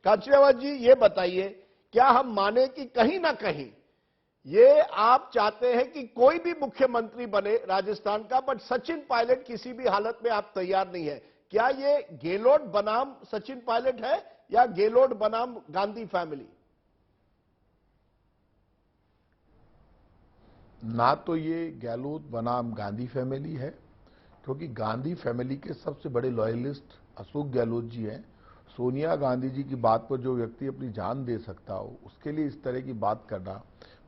खाचरियावास जी ये बताइए, क्या हम माने कि कहीं ना कहीं ये आप चाहते हैं कि कोई भी मुख्यमंत्री बने राजस्थान का, बट सचिन पायलट किसी भी हालत में आप तैयार नहीं है? क्या ये गेहलोत बनाम सचिन पायलट है या गेहलोत बनाम गांधी फैमिली? ना तो ये गहलोत बनाम गांधी फैमिली है, क्योंकि गांधी फैमिली के सबसे बड़े लॉयलिस्ट अशोक गहलोत जी हैं। सोनिया गांधी जी की बात पर जो व्यक्ति अपनी जान दे सकता हो, उसके लिए इस तरह की बात करना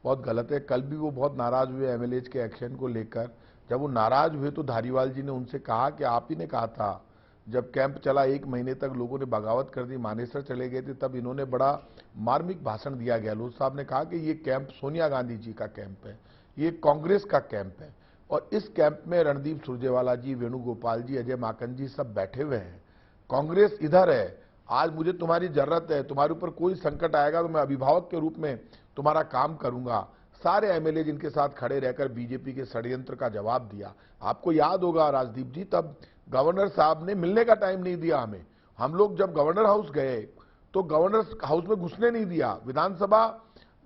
बहुत गलत है। कल भी वो बहुत नाराज हुए एमएलएज के एक्शन को लेकर। जब वो नाराज हुए तो धारीवाल जी ने उनसे कहा कि आप ही ने कहा था, जब कैंप चला 1 महीने तक लोगों ने बगावत कर दी, मानेसर चले गए थे, तब इन्होंने बड़ा मार्मिक भाषण दिया। गहलोत साहब ने कहा कि ये कैंप सोनिया गांधी जी का कैंप है, ये कांग्रेस का कैंप है, और इस कैंप में रणदीप सुरजेवाला जी, वेणुगोपाल जी, अजय माकन जी सब बैठे हुए हैं। कांग्रेस इधर है। आज मुझे तुम्हारी जरूरत है, तुम्हारे ऊपर कोई संकट आएगा तो मैं अभिभावक के रूप में तुम्हारा काम करूंगा। सारे एमएलए जिनके साथ खड़े रहकर बीजेपी के षड्यंत्र का जवाब दिया। आपको याद होगा राजदीप जी, तब गवर्नर साहब ने मिलने का टाइम नहीं दिया हमें। हम लोग जब गवर्नर हाउस गए तो गवर्नर हाउस में घुसने नहीं दिया, विधानसभा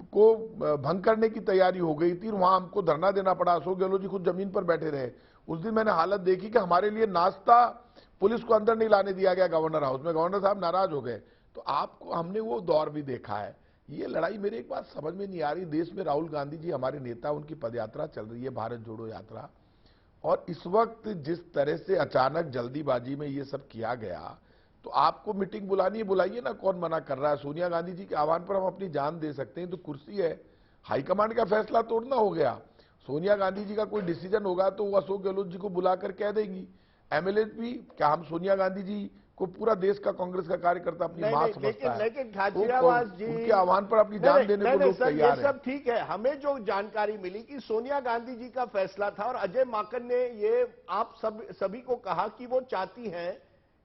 को भंग करने की तैयारी हो गई थी, वहां हमको धरना देना पड़ा। अशोक गहलोत जी खुद जमीन पर बैठे रहे। उस दिन मैंने हालत देखी कि हमारे लिए नाश्ता पुलिस को अंदर नहीं लाने दिया गया गवर्नर हाउस में। गवर्नर साहब नाराज हो गए। तो आपको हमने वो दौर भी देखा है। ये लड़ाई मेरे एक बात समझ में नहीं आ रही, देश में राहुल गांधी जी हमारे नेता, उनकी पदयात्रा चल रही है, भारत जोड़ो यात्रा, और इस वक्त जिस तरह से अचानक जल्दीबाजी में ये सब किया गया, तो आपको मीटिंग बुलानी है, बुलाइए ना, कौन मना कर रहा है? सोनिया गांधी जी के आह्वान पर हम अपनी जान दे सकते हैं, तो कुर्सी है, हाईकमांड का फैसला तोड़ना हो गया। सोनिया गांधी जी का कोई डिसीजन होगा तो वो अशोक गहलोत जी को बुलाकर कह देंगी। एमएलए भी क्या, हम सोनिया गांधी जी को पूरा देश का कांग्रेस का कार्यकर्ता अपनी मां समझता है, लेकिन खाचरियावास जी, उनके आह्वान पर अपनी जान देने को लोग तैयार है। सब ठीक है। हमें जो जानकारी मिली कि सोनिया गांधी जी का फैसला था और अजय माकन ने ये आप सभी को कहा कि वो चाहती हैं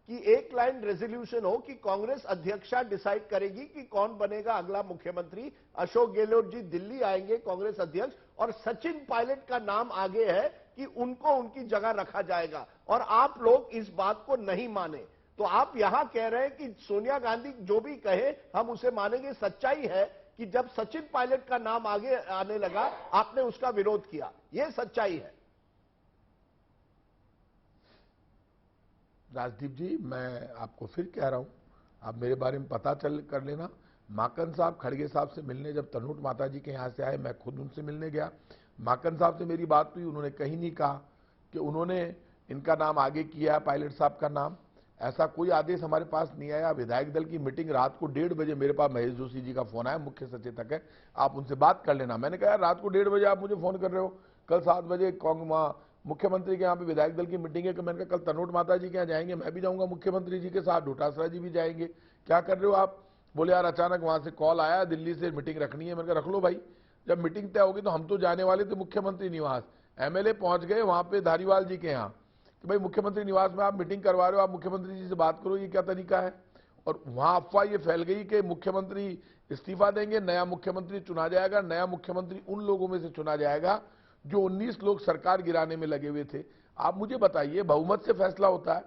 कि एक लाइन रेजोल्यूशन हो कि कांग्रेस अध्यक्षा डिसाइड करेगी कि कौन बनेगा अगला मुख्यमंत्री। अशोक गहलोत जी दिल्ली आएंगे कांग्रेस अध्यक्ष, और सचिन पायलट का नाम आगे है कि उनको उनकी जगह रखा जाएगा, और आप लोग इस बात को नहीं माने। तो आप यहां कह रहे हैं कि सोनिया गांधी जो भी कहे हम उसे मानेंगे। सच्चाई है कि जब सचिन पायलट का नाम आगे आने लगा आपने उसका विरोध किया, यह सच्चाई है। राजदीप जी, मैं आपको फिर कह रहा हूं, आप मेरे बारे में पता चल कर लेना। माकन साहब खड़गे साहब से मिलने जब तनोट माता जी के यहां से आए, मैं खुद उनसे मिलने गया। माकन साहब से मेरी बात हुई, उन्होंने कहीं नहीं कहा कि उन्होंने इनका नाम आगे किया है, पायलट साहब का नाम। ऐसा कोई आदेश हमारे पास नहीं आया। विधायक दल की मीटिंग रात को 1:30 बजे मेरे पास महेश जोशी जी का फोन आया, मुख्य सचेतक है, आप उनसे बात कर लेना। मैंने कहा रात को 1:30 बजे आप मुझे फोन कर रहे हो, कल 7 बजे मुख्यमंत्री के यहाँ पे विधायक दल की मीटिंग है। कि मैंने कहा कल तनोट माता जी के यहाँ जाएंगे, मैं भी जाऊंगा मुख्यमंत्री जी के साथ, डोटासरा जी भी जाएंगे, क्या कर रहे हो आप? बोले यार अचानक वहां से कॉल आया, दिल्ली से मीटिंग रखनी है। मैंने कहा रख लो भाई, जब मीटिंग तय होगी तो हम तो जाने वाले थे मुख्यमंत्री निवास। एमएलए पहुंच गए वहां पे धारीवाल जी के यहाँ कि भाई मुख्यमंत्री निवास में आप मीटिंग करवा रहे हो, आप मुख्यमंत्री जी से बात करो, ये क्या तरीका है? और वहां अफवाह ये फैल गई कि मुख्यमंत्री इस्तीफा देंगे, नया मुख्यमंत्री चुना जाएगा। नया मुख्यमंत्री उन लोगों में से चुना जाएगा जो 19 लोग सरकार गिराने में लगे हुए थे। आप मुझे बताइए, बहुमत से फैसला होता है,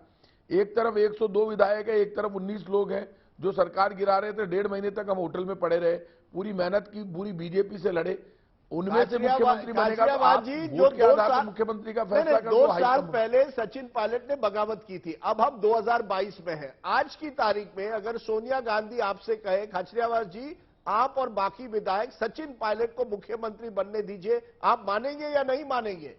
एक तरफ 102 विधायक है, एक तरफ 19 लोग हैं जो सरकार गिरा रहे थे। 1.5 महीने तक हम होटल में पड़े रहे, पूरी मेहनत की, पूरी बीजेपी से लड़े, उनमें से मुख्यमंत्री बनेगा तो आप वोट के आधार पर मुख्यमंत्री का फैसला कर दो। 2 साल पहले सचिन पायलट ने बगावत की थी, अब हम 2022 में हैं। आज की तारीख में अगर सोनिया गांधी आपसे कहे खाचरियावास जी आप और बाकी विधायक सचिन पायलट को मुख्यमंत्री बनने दीजिए, आप मानेंगे या नहीं मानेंगे?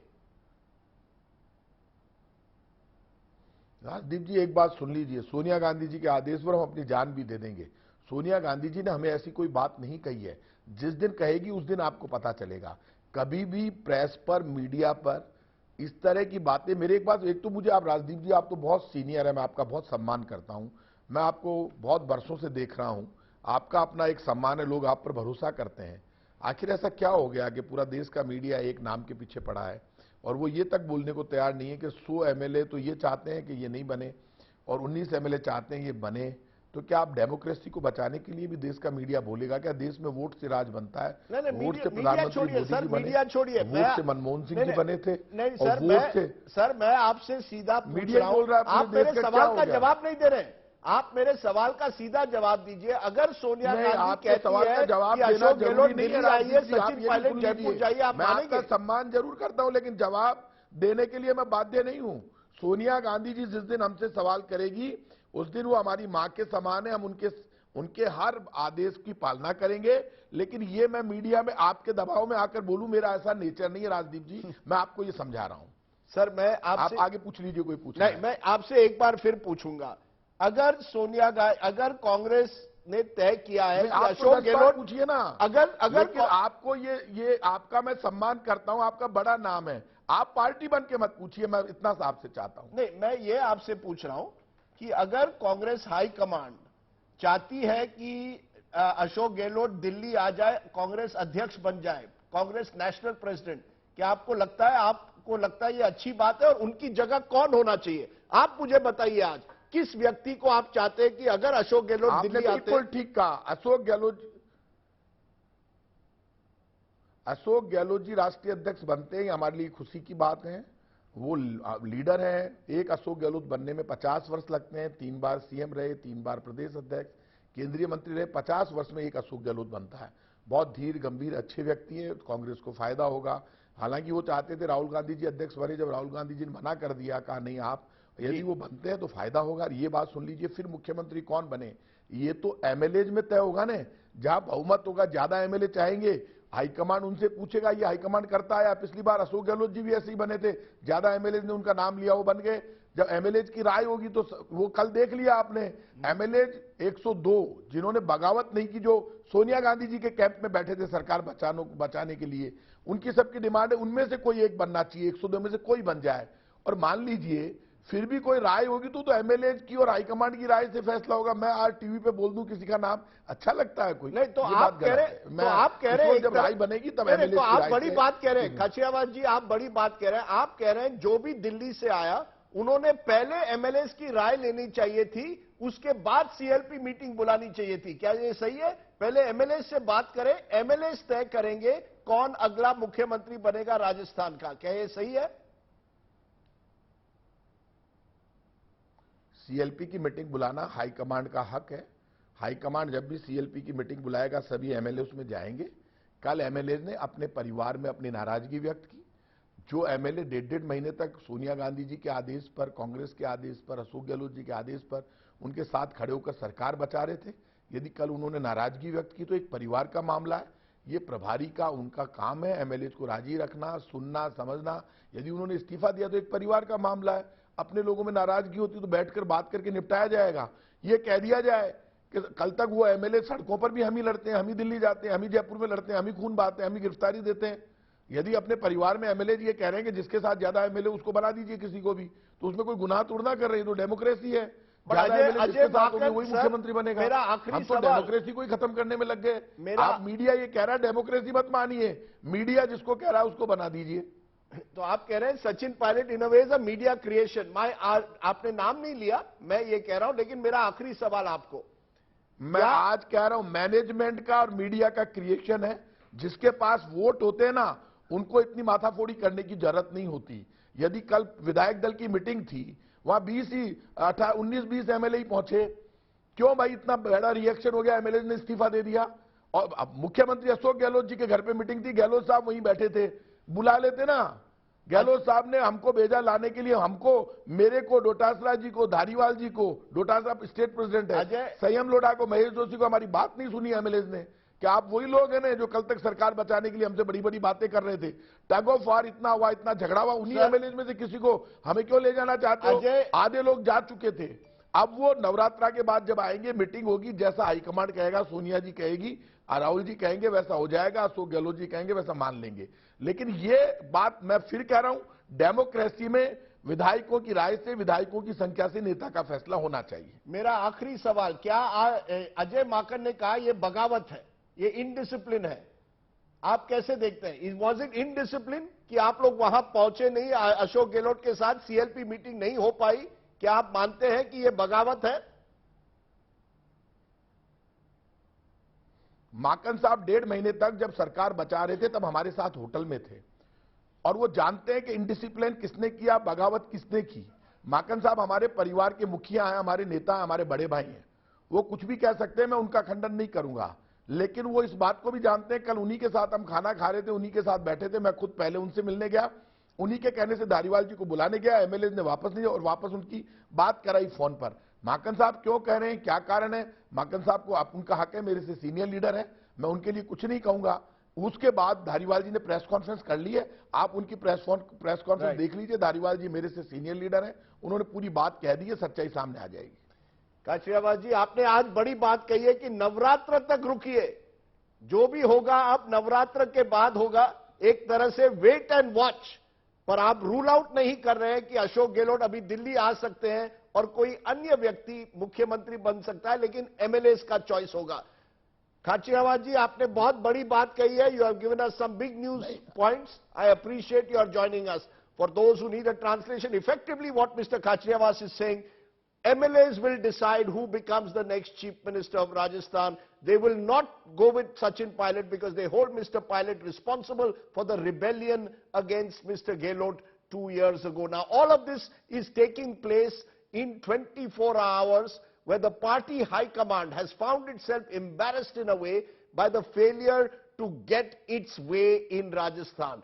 राजदीप जी एक बात सुन लीजिए, सोनिया गांधी जी के आदेश पर हम अपनी जान भी दे देंगे। सोनिया गांधी जी ने हमें ऐसी कोई बात नहीं कही है। जिस दिन कहेगी उस दिन आपको पता चलेगा। कभी भी प्रेस पर, मीडिया पर इस तरह की बातें, मेरे एक बात, एक तो मुझे आप राजदीप जी, आप तो बहुत सीनियर है, मैं आपका बहुत सम्मान करता हूं, मैं आपको बहुत बरसों से देख रहा हूं, आपका अपना एक सम्मान है, लोग आप पर भरोसा करते हैं। आखिर ऐसा क्या हो गया कि पूरा देश का मीडिया एक नाम के पीछे पड़ा है और वो ये तक बोलने को तैयार नहीं है कि 100 एमएलए तो ये चाहते हैं कि ये नहीं बने और 19 एमएलए चाहते हैं ये बने? तो क्या आप डेमोक्रेसी को बचाने के लिए भी देश का मीडिया बोलेगा? क्या देश में वोट से राज बनता है? वोट से प्रधानमंत्री मोदी जी बने, वोट से मनमोहन सिंह जी बने थे, नहीं सर, मैं आपसे सीधा मीडिया बोल रहा है, आप मेरे सवाल का जवाब नहीं दे रहे। आप मेरे सवाल का सीधा जवाब दीजिए। अगर सोनिया नहीं, गांधी आपके कहती सवाल का है जवाब कि देना अशोक जरूरी गहलोत नहीं है दिल्ली आइए, राजदीप जी, आप सचिन ये भी पायलट सुन जयपुर लीजिए। जाइए, आप मैं आपका मानेंगे? सम्मान जरूर करता हूं, लेकिन जवाब देने के लिए मैं बाध्य नहीं हूं। सोनिया गांधी जी जिस दिन हमसे सवाल करेगी उस दिन वो हमारी मां के समान है, हम उनके हर आदेश की पालना करेंगे। लेकिन ये मैं मीडिया में आपके दबाव में आकर बोलूं, मेरा ऐसा नेचर नहीं है राजदीप जी, मैं आपको ये समझा रहा हूं। सर मैं आप आपसे आगे पूछ लीजिए, कोई पूछना नहीं, है। मैं आपसे एक बार फिर पूछूंगा। अगर अगर कांग्रेस ने तय किया है नहीं, कि आप तो अशोक 10 बार गहलोत, पूछिए ना। अगर लेकिन आपको ये आपका मैं सम्मान करता हूं, आपका बड़ा नाम है, आप पार्टी बन के मत पूछिए, मैं इतना सा आपसे चाहता हूं। नहीं, मैं ये आपसे पूछ रहा हूं कि अगर कांग्रेस हाईकमांड चाहती है कि अशोक गहलोत दिल्ली आ जाए, कांग्रेस अध्यक्ष बन जाए, कांग्रेस नेशनल प्रेसिडेंट, क्या आपको लगता है ये अच्छी बात है? और उनकी जगह कौन होना चाहिए? आप मुझे बताइए, आज किस व्यक्ति को आप चाहते हैं कि अगर अशोक गहलोत आपने दिल्ली आते? बिल्कुल ठीक कहा। अशोक गहलोत जी राष्ट्रीय अध्यक्ष बनते हैं, हमारे लिए खुशी की बात है। वो लीडर है। एक अशोक गहलोत बनने में 50 वर्ष लगते हैं। 3 बार सीएम रहे, 3 बार प्रदेश अध्यक्ष, केंद्रीय मंत्री रहे। 50 वर्ष में एक अशोक गहलोत बनता है। बहुत धीर गंभीर अच्छे व्यक्ति हैं, कांग्रेस को फायदा होगा। हालांकि वो चाहते थे राहुल गांधी जी अध्यक्ष बने, जब राहुल गांधी जी ने मना कर दिया, कहा नहीं, आप यदि वो बनते हैं तो फायदा होगा। ये बात सुन लीजिए। फिर मुख्यमंत्री कौन बने ये तो एमएलए में तय होगा ना। जहां बहुमत होगा, ज्यादा एमएलए चाहेंगे, हाईकमांड उनसे पूछेगा। ये हाईकमांड करता है। पिछली बार अशोक गहलोत जी भी ऐसे ही बने थे, ज्यादा एमएलए ने उनका नाम लिया, वो बन गए। जब एमएलए की राय होगी तो वो कल देख लिया आपने, एमएलए 102 जिन्होंने बगावत नहीं की, जो सोनिया गांधी जी के कैंप में बैठे थे सरकार बचाने के लिए, उनकी सबकी डिमांड है उनमें से कोई एक बनना चाहिए। 102 में से कोई बन जाए। और मान लीजिए फिर भी कोई राय होगी तो एमएलए की और हाईकमांड की राय से फैसला होगा। मैं आज टीवी पे बोल दूं किसी का नाम, अच्छा लगता है कोई? नहीं, तो ये आप बात कह गलत रहे, है। तो आप कह रहे हैं जब राय बनेगी तब नहीं, एमएलए तो की आप राय बड़ी से- बात कह रहे हैं खाचियावाद जी, आप बड़ी बात कह रहे हैं। आप कह रहे हैं जो भी दिल्ली से आया उन्होंने पहले एमएलए की राय लेनी चाहिए थी, उसके बाद सीएलपी मीटिंग बुलानी चाहिए थी। क्या ये सही है? पहले एमएलए से बात करें, एमएलए तय करेंगे कौन अगला मुख्यमंत्री बनेगा राजस्थान का। क्या ये सही है? सीएलपी की मीटिंग बुलाना हाईकमांड का हक है। हाईकमांड जब भी सीएलपी की मीटिंग बुलाएगा सभी एमएलए उसमें जाएंगे। कल एमएलए ने अपने परिवार में अपनी नाराजगी व्यक्त की। जो एमएलए 1.5 महीने तक सोनिया गांधी जी के आदेश पर, कांग्रेस के आदेश पर, अशोक गहलोत जी के आदेश पर उनके साथ खड़े होकर सरकार बचा रहे थे, यदि कल उन्होंने नाराजगी व्यक्त की तो एक परिवार का मामला है। ये प्रभारी का उनका काम है एमएलए को राजी रखना, सुनना, समझना। यदि उन्होंने इस्तीफा दिया तो एक परिवार का मामला है। अपने लोगों में नाराजगी होती तो बैठकर बात करके निपटाया जाएगा। ये कह दिया जाए कि कल तक वो एमएलए सड़कों पर भी हम ही लड़ते हैं, हम ही दिल्ली जाते हैं, हम ही जयपुर में लड़ते हैं, हम ही खून बहाते हैं, हम ही गिरफ्तारी देते हैं। यदि अपने परिवार में एमएलए ये कह रहे हैं कि जिसके साथ ज्यादा एमएलए उसको बना दीजिए किसी को भी, तो उसमें कोई गुनाह तोड़ ना कर रही, तो डेमोक्रेसी है। ज्यादा एमएलए जिसके साथ होंगे वही मुख्यमंत्री बनेगा। मेरा आखिरी हम तो सवाल, डेमोक्रेसी को ही खत्म करने में लग गए। मेरा- आप मीडिया ये कह रहा है डेमोक्रेसी मत मानिए, मीडिया जिसको कह रहा है उसको बना दीजिए। तो आप कह रहे हैं सचिन पायलट इन अ way is a media creation. आपने नाम नहीं लिया, मैं ये कह रहा हूं, लेकिन मेरा आखिरी सवाल आपको, मैं आज कह रहा हूं मैनेजमेंट का और मीडिया का क्रिएशन है। जिसके पास वोट होते हैं ना, उनको इतनी माथाफोड़ी करने की जरूरत नहीं होती। यदि कल विधायक दल की मीटिंग थी, वहां 19-20 एमएलए ही पहुंचे, क्यों भाई इतना बड़ा रिएक्शन हो गया? एमएलए ने इस्तीफा दे दिया। और अब मुख्यमंत्री अशोक गहलोत जी के घर पे मीटिंग थी, गहलोत साहब वहीं बैठे थे, बुला लेते ना। गहलोत साहब ने हमको भेजा लाने के लिए, हमको, मेरे को, डोटासरा जी को, धारीवाल जी को, डोटासरा स्टेट प्रेसिडेंट है, संयम लोढ़ा को, महेश जोशी को, हमारी बात नहीं सुनी एमएलए ने। क्या आप वही लोग हैं ना जो कल तक सरकार बचाने के लिए हमसे बड़ी बड़ी बातें कर रहे थे? टग ऑफ वार इतना हुआ, इतना झगड़ा हुआ, उन्हीं एमएलए में से किसी को हमें क्यों ले जाना चाहते हो? आधे लोग जा चुके थे। अब वो नवरात्रा के बाद जब आएंगे, मीटिंग होगी, जैसा हाईकमांड कहेगा, सोनिया जी कहेगी, राहुल जी कहेंगे, वैसा हो जाएगा, अशोक गहलोत जी कहेंगे, वैसा मान लेंगे। लेकिन ये बात मैं फिर कह रहा हूं, डेमोक्रेसी में विधायकों की राय से, विधायकों की संख्या से नेता का फैसला होना चाहिए। मेरा आखिरी सवाल, क्या अजय माकन ने कहा यह बगावत है, ये इनडिसिप्लिन है, आप कैसे देखते हैं? वॉज इट इनडिसिप्लिन कि आप लोग वहां पहुंचे नहीं, अशोक गहलोत के साथ सीएलपी मीटिंग नहीं हो पाई? क्या आप मानते हैं कि यह बगावत है? माकन साहब 1.5 महीने तक जब सरकार बचा रहे थे तब हमारे साथ होटल में थे, और वो जानते हैं कि इनडिसिप्लिन किसने किया, बगावत किसने की। माकन साहब हमारे परिवार के मुखिया हैं, हमारे नेता हैं, हमारे बड़े भाई हैं, वो कुछ भी कह सकते हैं, मैं उनका खंडन नहीं करूंगा, लेकिन वो इस बात को भी जानते हैं, कल उन्हीं के साथ हम खाना खा रहे थे, उन्हीं के साथ बैठे थे, मैं खुद पहले उनसे मिलने गया, उन्हीं के कहने से धारीवाल जी को बुलाने गया, एमएलए ने वापस नहीं और वापस उनकी बात कराई फोन पर। माकन साहब क्यों कह रहे हैं, क्या कारण है, माकन साहब को आप उनका हक है, मेरे से सीनियर लीडर है, मैं उनके लिए कुछ नहीं कहूंगा। उसके बाद धारीवाल जी ने प्रेस कॉन्फ्रेंस कर ली है, आप उनकी प्रेस कॉन्फ्रेंस देख लीजिए, धारीवाल जी मेरे से सीनियर लीडर हैं, उन्होंने पूरी बात कह दी है, सच्चाई सामने आ जाएगी। काचरियावास जी, आपने आज बड़ी बात कही है कि नवरात्र तक रुकिए, जो भी होगा अब नवरात्र के बाद होगा, एक तरह से वेट एंड वॉच। पर आप रूल आउट नहीं कर रहे हैं कि अशोक गहलोत अभी दिल्ली आ सकते हैं और कोई अन्य व्यक्ति मुख्यमंत्री बन सकता है, लेकिन एमएलए का चॉइस होगा। खाचरियावास जी, आपने बहुत बड़ी बात कही है, you have given us some big news points, I appreciate your joining us. For those who need a translation, effectively what mister Khachariyawas is saying, MLAs will decide who becomes the next Chief Minister of Rajasthan. They will not go with Sachin Pilot because they hold Mr. Pilot responsible for the rebellion against Mr. Gehlot 2 years ago. Now, all of this is taking place in 24 hours where the party high command has found itself embarrassed in a way by the failure to get its way in Rajasthan.